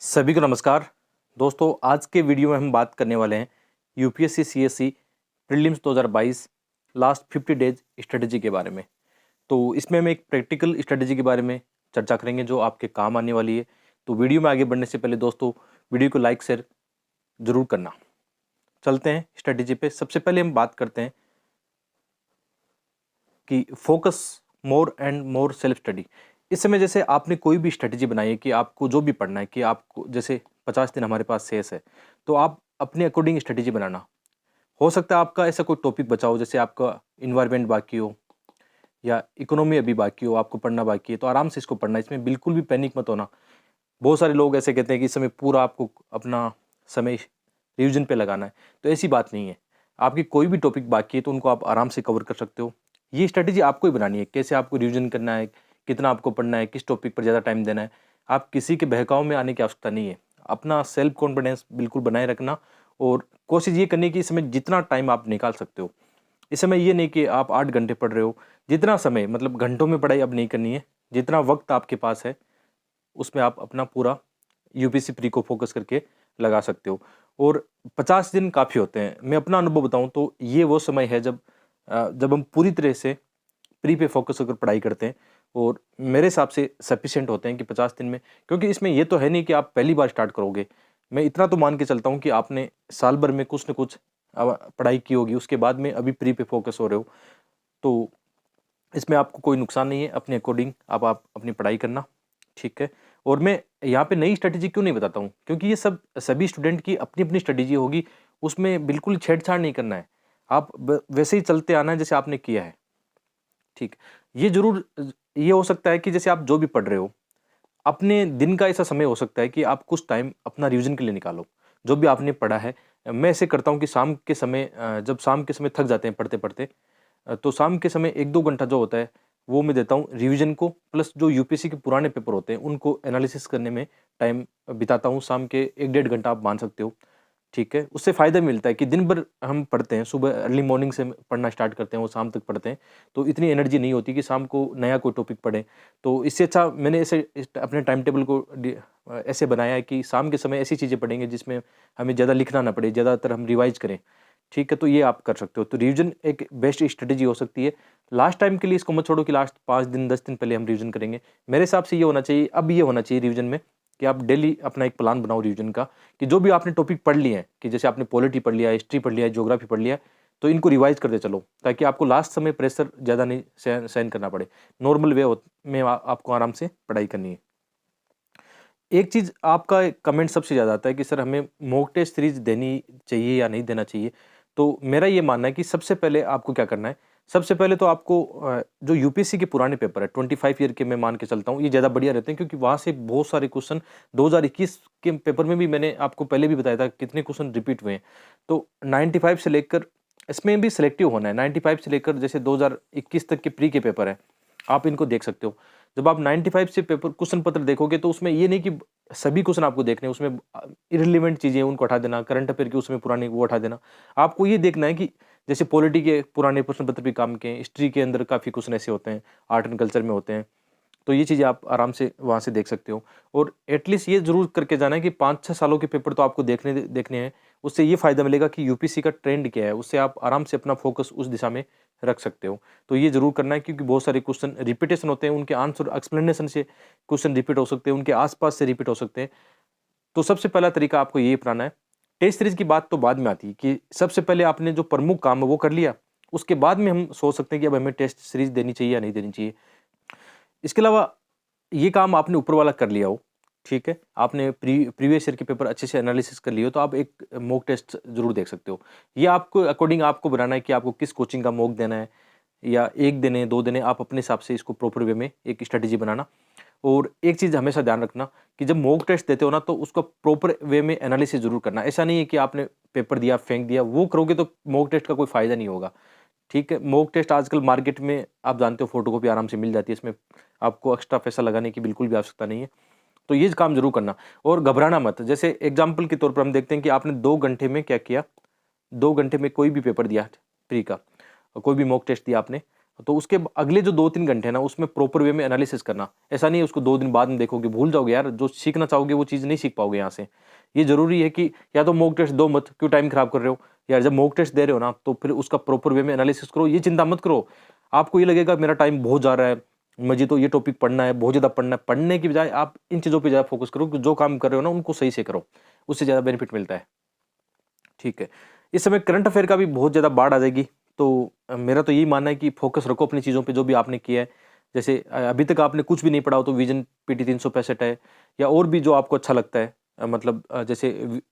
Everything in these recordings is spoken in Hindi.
सभी को नमस्कार। दोस्तों, आज के वीडियो में हम बात करने वाले हैं UPSC CSC prelims 2022 last 50 days strategy के बारे में। तो इसमें हम एक प्रैक्टिकल स्ट्रेटजी के बारे में चर्चा करेंगे जो आपके काम आने वाली है। तो वीडियो में आगे बढ़ने से पहले दोस्तों, वीडियो को लाइक शेयर जरूर करना। चलते हैं स्ट्रेटजी पे। सबसे पहले हम बात करते हैं कि focus more and more self study. इस समय जैसे आपने कोई भी स्ट्रेटजी बनाई है कि आपको जो भी पढ़ना है, कि आपको जैसे 50 दिन हमारे पास शेष है, तो आप अपने अकॉर्डिंग स्ट्रेटजी बनाना। हो सकता है आपका ऐसा कोई टॉपिक बचा हो, जैसे आपका इन्वायरमेंट बाकी हो या इकोनॉमी अभी बाकी हो, आपको पढ़ना बाकी है, तो आराम से इसको पढ़ना। इसमें बिल्कुल भी पैनिक मत होना। बहुत सारे लोग ऐसे कहते हैं कि इस समय पूरा आपको अपना समय रिवीजन पे लगाना है, तो ऐसी बात नहीं है। आपकी कोई भी टॉपिक बाकी है तो उनको आप आराम से कवर कर सकते हो। ये स्ट्रेटजी आपको ही बनानी है, कैसे आपको रिवीजन करना है, कितना आपको पढ़ना है, किस टॉपिक पर ज़्यादा टाइम देना है। आप किसी के बहकाव में आने की आवश्यकता नहीं है। अपना सेल्फ कॉन्फिडेंस बिल्कुल बनाए रखना और कोशिश ये करनी कि इस समय जितना टाइम आप निकाल सकते हो। इस समय ये नहीं कि आप 8 घंटे पढ़ रहे हो। जितना समय, मतलब घंटों में पढ़ाई अब नहीं करनी है। जितना वक्त आपके पास है उसमें आप अपना पूरा यूपीएससी प्री को फोकस करके लगा सकते हो। और 50 दिन काफ़ी होते हैं। मैं अपना अनुभव बताऊं तो ये वो समय है जब हम पूरी तरह से प्री पे फोकस होकर पढ़ाई करते हैं, और मेरे हिसाब से सफिशिएंट होते हैं कि 50 दिन में। क्योंकि इसमें ये तो है नहीं कि आप पहली बार स्टार्ट करोगे। मैं इतना तो मान के चलता हूँ कि आपने साल भर में कुछ न कुछ पढ़ाई की होगी, उसके बाद में अभी प्री पे फोकस हो रहे हो, तो इसमें आपको कोई नुकसान नहीं है। अपने अकॉर्डिंग आप अपनी पढ़ाई करना, ठीक है। और मैं यहाँ पे नई स्ट्रेटजी क्यों नहीं बताता हूँ, क्योंकि ये सभी स्टूडेंट की अपनी अपनी स्ट्रेटजी होगी। उसमें बिल्कुल छेड़छाड़ नहीं करना है। आप वैसे ही चलते आना है जैसे आपने किया है, ठीक। ये जरूर ये हो सकता है कि जैसे आप जो भी पढ़ रहे हो, अपने दिन का ऐसा समय हो सकता है कि आप कुछ टाइम अपना रिवीजन के लिए निकालो। जो भी आपने पढ़ा है, मैं ऐसे करता हूँ कि शाम के समय, जब शाम के समय थक जाते हैं पढ़ते पढ़ते, तो शाम के समय 1-2 घंटा जो होता है वो मैं देता हूँ रिवीजन को, प्लस जो यूपीएससी के पुराने पेपर होते हैं उनको एनालिसिस करने में टाइम बिताता हूँ। शाम के 1-1.5 घंटा आप मान सकते हो, ठीक है। उससे फ़ायदा मिलता है कि दिन भर हम पढ़ते हैं, सुबह अर्ली मॉर्निंग से पढ़ना स्टार्ट करते हैं, वो शाम तक पढ़ते हैं, तो इतनी एनर्जी नहीं होती कि शाम को नया कोई टॉपिक पढ़ें। तो इससे अच्छा मैंने अपने टाइम टेबल को ऐसे बनाया है कि शाम के समय ऐसी चीज़ें पढ़ेंगे जिसमें हमें ज़्यादा लिखना ना पड़े, ज़्यादातर हम रिवाइज़ करें, ठीक है। तो ये आप कर सकते हो। तो रिवीजन एक बेस्ट स्ट्रेटजी हो सकती है। लास्ट टाइम के लिए इसको मत छोड़ो कि लास्ट 5 दिन 10 दिन पहले हम रिवीजन करेंगे। मेरे हिसाब से ये होना चाहिए, अब ये होना चाहिए रिवीजन में कि आप डेली अपना एक प्लान बनाओ रिवीजन का, कि जो भी आपने टॉपिक पढ़ लिए हैं, कि जैसे आपने पॉलिटी पढ़ लिया, हिस्ट्री पढ़ लिया, ज्योग्राफी पढ़ लिया, तो इनको रिवाइज करते चलो, ताकि आपको लास्ट समय प्रेशर ज़्यादा नहीं सहन करना पड़े। नॉर्मल वे में आपको आराम से पढ़ाई करनी है। एक चीज़ आपका कमेंट सबसे ज़्यादा आता है कि सर हमें मॉक टेस्ट सीरीज देनी चाहिए या नहीं देना चाहिए। तो मेरा ये मानना है कि सबसे पहले आपको क्या करना है, सबसे पहले तो आपको जो यूपीएससी के पुराने पेपर है 25 ईयर के, मैं मान के चलता हूँ ये ज़्यादा बढ़िया रहते हैं, क्योंकि वहाँ से बहुत सारे क्वेश्चन 2021 के पेपर में भी, मैंने आपको पहले भी बताया था कितने क्वेश्चन रिपीट हुए हैं। तो 95 से लेकर, इसमें भी सिलेक्टिव होना है, 95 से लेकर जैसे 2021 तक के प्री के पेपर हैं, आप इनको देख सकते हो। जब आप 95 से पेपर क्वेश्चन पत्र देखोगे तो उसमें ये नहीं कि सभी क्वेश्चन आपको देखने हैं, उसमें इर्रिलेवेंट चीज़ें उनको हटा देना, करंट अफेयर के उसमें पुराने वो हटा देना। आपको ये देखना है कि जैसे पॉलिटी के पुराने प्रश्न पत्र भी काम के हैं, हिस्ट्री के अंदर काफ़ी क्वेश्चन ऐसे होते हैं, आर्ट एंड कल्चर में होते हैं, तो ये चीज़ें आप आराम से वहाँ से देख सकते हो। और एटलीस्ट ये ज़रूर करके जाना है कि 5-6 सालों के पेपर तो आपको देखने हैं। उससे ये फ़ायदा मिलेगा कि यूपीएससी का ट्रेंड क्या है, उससे आप आराम से अपना फोकस उस दिशा में रख सकते हो। तो ये ज़रूर करना है, क्योंकि बहुत सारे क्वेश्चन रिपीटेशन होते हैं, उनके आंसर एक्सप्लेनेशन से क्वेश्चन रिपीट हो सकते हैं, उनके आस-पास से रिपीट हो सकते हैं। तो सबसे पहला तरीका आपको ये अपनाना है। टेस्ट सीरीज़ की बात तो बाद में आती है कि सबसे पहले आपने जो प्रमुख काम है वो कर लिया, उसके बाद में हम सोच सकते हैं कि अब हमें टेस्ट सीरीज़ देनी चाहिए या नहीं देनी चाहिए। इसके अलावा ये काम आपने ऊपर वाला कर लिया हो, ठीक है, आपने प्रीवियस ईयर के पेपर अच्छे से एनालिसिस कर लिए हो, तो आप एक मॉक टेस्ट ज़रूर देख सकते हो। ये आपको अकॉर्डिंग आपको बनाना है कि आपको किस कोचिंग का मॉक देना है, या 1 देने, 2 देने, आप अपने हिसाब से इसको प्रॉपर वे में एक स्ट्रेटजी बनाना। और एक चीज़ हमेशा ध्यान रखना कि जब मॉक टेस्ट देते हो ना, तो उसको प्रॉपर वे में एनालिसिस ज़रूर करना। ऐसा नहीं है कि आपने पेपर दिया, फेंक दिया, वो करोगे तो मॉक टेस्ट का कोई फ़ायदा नहीं होगा, ठीक है। मॉक टेस्ट आजकल मार्केट में आप जानते हो फोटोकॉपी आराम से मिल जाती है, इसमें आपको एक्स्ट्रा पैसा लगाने की बिल्कुल भी आवश्यकता नहीं है। तो ये काम ज़रूर करना और घबराना मत। जैसे एग्ज़ाम्पल के तौर पर हम देखते हैं कि आपने 2 घंटे में क्या किया, 2 घंटे में कोई भी पेपर दिया प्री का, कोई भी मॉक टेस्ट दिया आपने, तो उसके अगले जो 2-3 घंटे हैं ना, उसमें प्रॉपर वे में एनालिसिस करना। ऐसा नहीं है उसको 2 दिन बाद में देखोगे, भूल जाओगे यार, जो सीखना चाहोगे वो चीज़ नहीं सीख पाओगे यहाँ से। ये ज़रूरी है कि या तो मॉक टेस्ट दो मत, क्यों टाइम खराब कर रहे हो? यार जब मॉक टेस्ट दे रहे हो ना, तो फिर उसका प्रॉपर वे में एनालिसिस करो, ये चिंता मत करो। आपको ये लगेगा मेरा टाइम बहुत जा रहा है, मुझे तो ये टॉपिक पढ़ना है, बहुत ज़्यादा पढ़ना है। पढ़ने की बजाय आप इन चीज़ों पे ज़्यादा फोकस करो कि जो काम कर रहे हो ना, उनको सही से करो, उससे ज़्यादा बेनिफिट मिलता है। ठीक है। इस समय करंट अफेयर का भी बहुत ज़्यादा बाढ़ आ जाएगी, तो मेरा तो यही मानना है कि फ़ोकस रखो अपनी चीज़ों पे जो भी आपने किया है। जैसे अभी तक आपने कुछ भी नहीं पढ़ा हो तो विज़न पीटी 365 है, या और भी जो आपको अच्छा लगता है, मतलब जैसे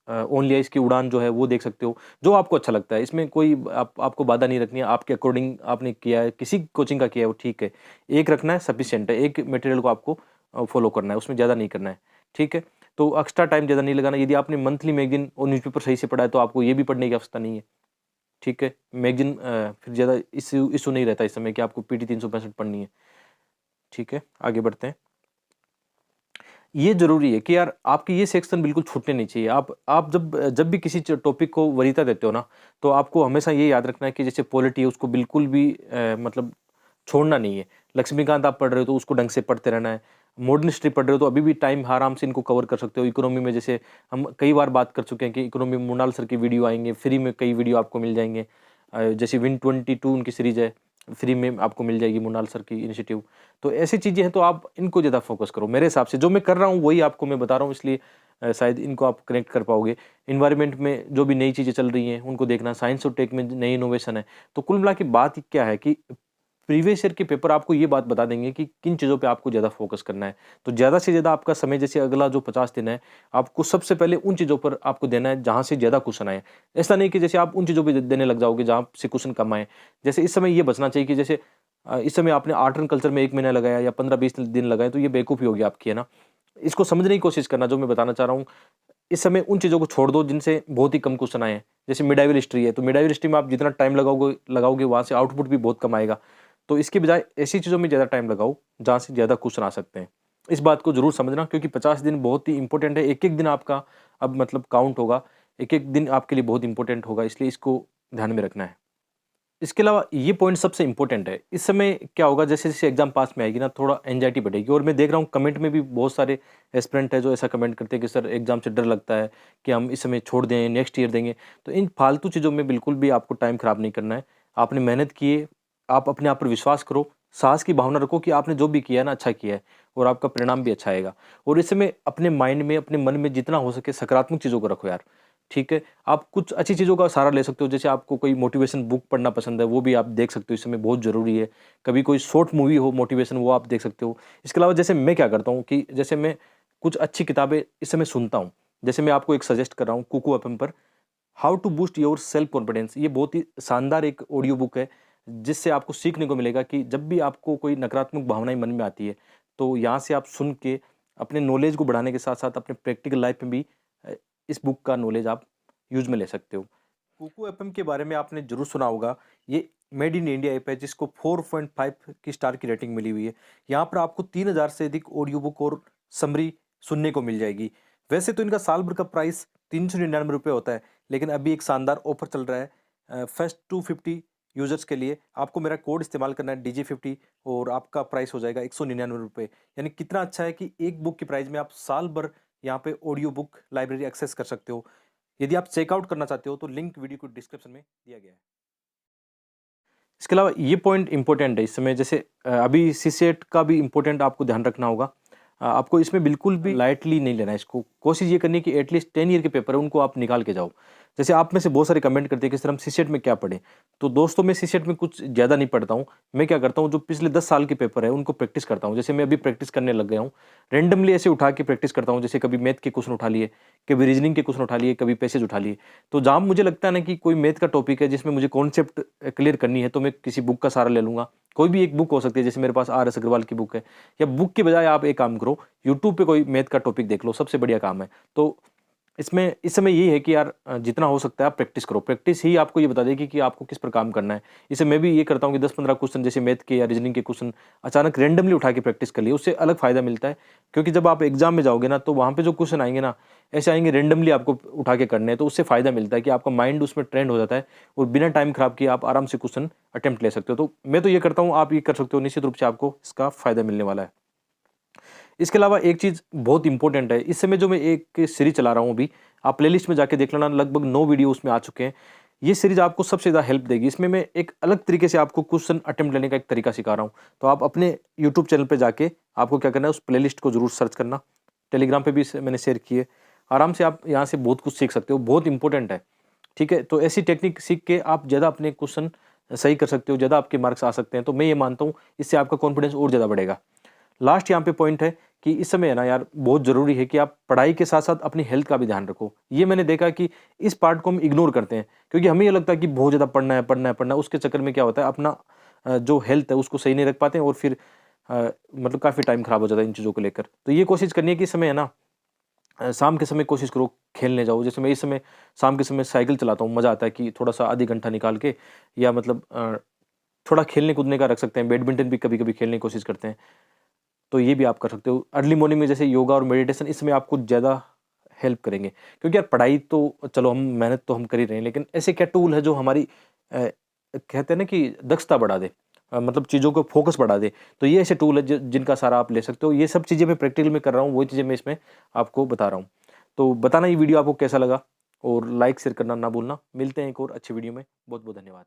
ओनली आइज़ की उड़ान जो है वो देख सकते हो, जो आपको अच्छा लगता है। इसमें कोई आपको बाधा नहीं रखनी है, आपके अकॉर्डिंग आपने किया है, किसी कोचिंग का किया है वो ठीक है। एक रखना है सफिशिएंट है, एक मटेरियल को आपको फ़ॉलो करना है, उसमें ज़्यादा नहीं करना है, ठीक है? तो एक्स्ट्रा टाइम ज़्यादा नहीं लगाना। यदि आपने मंथली मैगज़ीन और न्यूज़पेपर सही से पढ़ा है, तो आपको ये भी पढ़ने की आवश्यकता नहीं है, ठीक है? मैगज़ीन फिर ज़्यादा इश्यू नहीं रहता इस समय कि आपको पीटी 365 पढ़नी है, ठीक है? आगे बढ़ते हैं। ये ज़रूरी है कि यार आपके ये सेक्शन बिल्कुल छूटने नहीं चाहिए। आप जब जब भी किसी टॉपिक को वरीयता देते हो ना, तो आपको हमेशा ये याद रखना है कि जैसे पॉलिटी है उसको बिल्कुल भी मतलब छोड़ना नहीं है। लक्ष्मीकांत आप पढ़ रहे हो तो उसको ढंग से पढ़ते रहना है। मॉडर्न हिस्ट्री पढ़ रहे हो तो अभी भी टाइम आराम से इनको कवर कर सकते हो। इकोनॉमी में जैसे हम कई बार बात कर चुके हैं कि इकोनॉमी में मृणाल सर की वीडियो आएँगे, फ्री में कई वीडियो आपको मिल जाएँगे। जैसे विन 22 उनकी सीरीज़ है, फ्री में आपको मिल जाएगी मृणाल सर की इनिशिएटिव। तो ऐसी चीज़ें हैं तो आप इनको ज़्यादा फ़ोकस करो। मेरे हिसाब से जो मैं कर रहा हूँ वही आपको मैं बता रहा हूँ, इसलिए शायद इनको आप कनेक्ट कर पाओगे। एनवायरनमेंट में जो भी नई चीज़ें चल रही हैं उनको देखना, साइंस और टेक में नई इनोवेशन है। तो कुल मिला के बात क्या है कि प्रीवियस ईयर के पेपर आपको ये बात बता देंगे कि किन चीज़ों पे आपको ज़्यादा फ़ोकस करना है। तो ज़्यादा से ज़्यादा आपका समय जैसे अगला जो 50 दिन है, आपको सबसे पहले उन चीज़ों पर आपको देना है जहाँ से ज़्यादा क्वेश्चन आएँ। ऐसा नहीं कि जैसे आप उन चीज़ों पे देने लग जाओगे जहाँ से क्वेश्चन कम आएँ। जैसे इस समय ये बचना चाहिए कि जैसे इस समय आपने आर्ट एंड कल्चर में 1 महीना लगाया या 15-20 दिन लगाए, तो ये बेवकूफ़ी होगी आपकी, है ना? इसको समझने की कोशिश करना जो मैं बताना चाह रहा हूँ। इस समय उन चीज़ों को छोड़ दो जिनसे बहुत ही कम क्वेश्चन आए हैं। जैसे मिडाइवल हिस्ट्री है, तो मिडाइवल हिस्ट्री में आप जितना टाइम लगाओगे वहाँ से आउटपुट भी बहुत कम आएगा। तो इसके बजाय ऐसी चीज़ों में ज़्यादा टाइम लगाओ जहाँ से ज़्यादा क्वेश्चन आ सकते हैं। इस बात को ज़रूर समझना, क्योंकि 50 दिन बहुत ही इम्पोर्टेंट है। एक-एक दिन आपका अब मतलब काउंट होगा। एक-एक दिन आपके लिए बहुत इम्पोर्टेंट होगा, इसलिए इसको ध्यान में रखना है। इसके अलावा ये पॉइंट सबसे इम्पोर्टेंट है। इस समय क्या होगा, जैसे-जैसे एग्ज़ाम पास में आएगी ना, थोड़ा एंग्ज़ायटी बढ़ेगी, और मैं देख रहा हूँ कमेंट में भी बहुत सारे एस्पिरेंट हैं जो ऐसा कमेंट करते हैं कि सर एग्ज़ाम से डर लगता है कि हम इस समय छोड़ दें, नेक्स्ट ईयर देंगे। तो इन फालतू चीज़ों में बिल्कुल भी आपको टाइम ख़राब नहीं करना है। आपने मेहनत की है, आप अपने आप पर विश्वास करो, साहस की भावना रखो कि आपने जो भी किया है ना, अच्छा किया है, और आपका परिणाम भी अच्छा आएगा। और इस समय अपने माइंड में, अपने मन में जितना हो सके सकारात्मक चीज़ों को रखो यार। ठीक है? आप कुछ अच्छी चीज़ों का सहारा ले सकते हो, जैसे आपको कोई मोटिवेशन बुक पढ़ना पसंद है, वो भी आप देख सकते हो, इस समय बहुत ज़रूरी है। कभी कोई शॉर्ट मूवी हो मोटिवेशन, वो आप देख सकते हो। इसके अलावा जैसे मैं क्या करता हूँ कि जैसे मैं कुछ अच्छी किताबें इस समय सुनता हूँ। जैसे मैं आपको एक सजेस्ट कर रहा हूँ कुकू एफएम पर, how to boost your self confidence. ये बहुत ही शानदार एक ऑडियो बुक है, जिससे आपको सीखने को मिलेगा कि जब भी आपको कोई नकारात्मक भावनाएँ मन में आती है, तो यहाँ से आप सुन के अपने नॉलेज को बढ़ाने के साथ-साथ अपने प्रैक्टिकल लाइफ में भी अ, इस बुक का नॉलेज आप यूज़ में ले सकते हो। कुकू एफएम के बारे में आपने ज़रूर सुना होगा। ये मेड इन इंडिया ऐप है जिसको 4.5 की स्टार की रेटिंग मिली हुई है। यहाँ पर आपको 3000 से अधिक ऑडियो बुक और समरी सुनने को मिल जाएगी। वैसे तो इनका साल भर का प्राइस ₹399 होता है, लेकिन अभी एक शानदार ऑफर चल रहा है फर्स्ट 250 यूज़र्स के लिए। आपको मेरा कोड इस्तेमाल करना है DG50, और आपका प्राइस हो जाएगा ₹199। यानी कितना अच्छा है कि एक बुक के प्राइस में आप साल भर यहाँ पे ऑडियो बुक लाइब्रेरी एक्सेस कर सकते हो। यदि आप चेकआउट करना चाहते हो तो लिंक वीडियो को डिस्क्रिप्शन में दिया गया है। इसके अलावा ये पॉइंट इम्पोर्टेंट है इस समय, जैसे अभी सीसेट का भी इम्पोर्टेंट आपको ध्यान रखना होगा। आपको इसमें बिल्कुल भी लाइटली नहीं लेना है इसको। कोशिश ये करनी है कि एटलीस्ट 10 ईयर के पेपर है उनको आप निकाल के जाओ। जैसे आप में से बहुत सारे कमेंट करते हैं कि सर हम सीसेट में क्या पढ़ें? तो दोस्तों मैं सीसेट में कुछ ज़्यादा नहीं पढ़ता हूँ। मैं क्या करता हूँ, जो पिछले 10 साल के पेपर है उनको प्रैक्टिस करता हूँ। जैसे मैं अभी प्रैक्टिस करने लग गया हूँ। रैंडमली ऐसे उठा के प्रैक्टिस करता हूँ, जैसे कभी मैथ के क्वेश्चन उठा लिए, कभी रीजनिंग के क्वेश्चन उठा लिए, कभी पैसेज उठा लिए। तो जहाँ मुझे लगता है ना कि कोई मैथ का टॉपिक है जिसमें मुझे कॉन्सेप्ट क्लियर करनी है, तो मैं किसी बुक का सहारा ले लूँगा। कोई भी एक बुक हो सकती है, जैसे मेरे पास आर.एस. अग्रवाल की बुक है, या बुक के बजाय आप एक काम करो, यूट्यूब पे कोई मैथ का टॉपिक देख लो, सबसे बढ़िया काम है। तो इसमें इस समय यही है कि यार जितना हो सकता है आप प्रैक्टिस करो। प्रैक्टिस ही आपको ये बता देगी कि आपको किस पर काम करना है। इसे मैं भी ये करता हूँ कि 10-15 क्वेश्चन जैसे मैथ के या रीजनिंग के क्वेश्चन अचानक रैंडमली उठा के प्रैक्टिस कर लिए, उससे अलग फ़ायदा मिलता है। क्योंकि जब आप एग्ज़ाम में जाओगे ना, तो वहाँ पे जो क्वेश्चन आएँगे ना, ऐसे आएँगे रैंडमली आपको उठा के करने हैं, तो उससे फ़ायदा मिलता है कि आपका माइंड उसमें ट्रेंड हो जाता है और बिना टाइम खराब किए आप आराम से क्वेश्चन अटेम्प्ट ले सकते हो। तो मैं तो ये करता हूँ, आप ये कर सकते हो, निश्चित रूप से आपको इसका फ़ायदा मिलने वाला है। इसके अलावा एक चीज़ बहुत इम्पोर्टेंट है, इस समय जो मैं एक सीरीज़ चला रहा हूँ अभी, आप प्लेलिस्ट में जाके देख लेना, लगभग 9 वीडियो उसमें आ चुके हैं। ये सीरीज़ आपको सबसे ज़्यादा हेल्प देगी। इसमें मैं एक अलग तरीके से आपको क्वेश्चन अटेम्प्ट लेने का एक तरीका सिखा रहा हूँ। तो आप अपने यूट्यूब चैनल पे जाके आपको क्या करना है, उस प्लेलिस्ट को ज़रूर सर्च करना। टेलीग्राम पे भी इसे मैंने शेयर की है। आराम से आप यहाँ से बहुत कुछ सीख सकते हो, बहुत इंपॉर्टेंट है। ठीक है? तो ऐसी टेक्निक सीख के आप ज़्यादा अपने क्वेश्चन सही कर सकते हो, ज़्यादा आपके मार्क्स आ सकते हैं। तो मैं ये मानता हूँ, इससे आपका कॉन्फिडेंस और ज़्यादा बढ़ेगा। लास्ट यहाँ पे पॉइंट है कि इस समय है ना यार, बहुत ज़रूरी है कि आप पढ़ाई के साथ-साथ अपनी हेल्थ का भी ध्यान रखो। ये मैंने देखा कि इस पार्ट को हम इग्नोर करते हैं, क्योंकि हमें ये लगता है कि बहुत ज़्यादा पढ़ना है, पढ़ना है, पढ़ना है। उसके चक्कर में क्या होता है, अपना जो हेल्थ है उसको सही नहीं रख पाते हैं और फिर मतलब काफ़ी टाइम खराब हो जाता है इन चीज़ों को लेकर। तो ये कोशिश करनी है कि इस समय है ना, शाम के समय कोशिश करो खेलने जाओ। जैसे मैं इस समय शाम के समय साइकिल चलाता हूँ, मज़ा आता है कि थोड़ा-सा आधी घंटा निकाल के, या मतलब थोड़ा खेलने-कूदने का रख सकते हैं। बैडमिंटन भी कभी-कभी खेलने की कोशिश करते हैं। तो ये भी आप कर सकते हो। अर्ली मॉर्निंग में जैसे योगा और मेडिटेशन, इसमें आपको ज़्यादा हेल्प करेंगे। क्योंकि यार पढ़ाई तो चलो, हम मेहनत तो हम कर ही रहे हैं, लेकिन ऐसे क्या टूल है जो हमारी कहते हैं ना कि दक्षता बढ़ा दे, मतलब चीज़ों को फ़ोकस बढ़ा दे। तो ये ऐसे टूल है जिनका सहारा आप ले सकते हो। ये सब चीज़ें मैं प्रैक्टिकल में कर रहा हूँ, वही चीज़ें मैं इसमें आपको बता रहा हूँ। तो बताना ये वीडियो आपको कैसा लगा, और लाइक शेयर करना ना भूलना। मिलते हैं एक और अच्छी वीडियो में। बहुत-बहुत धन्यवाद।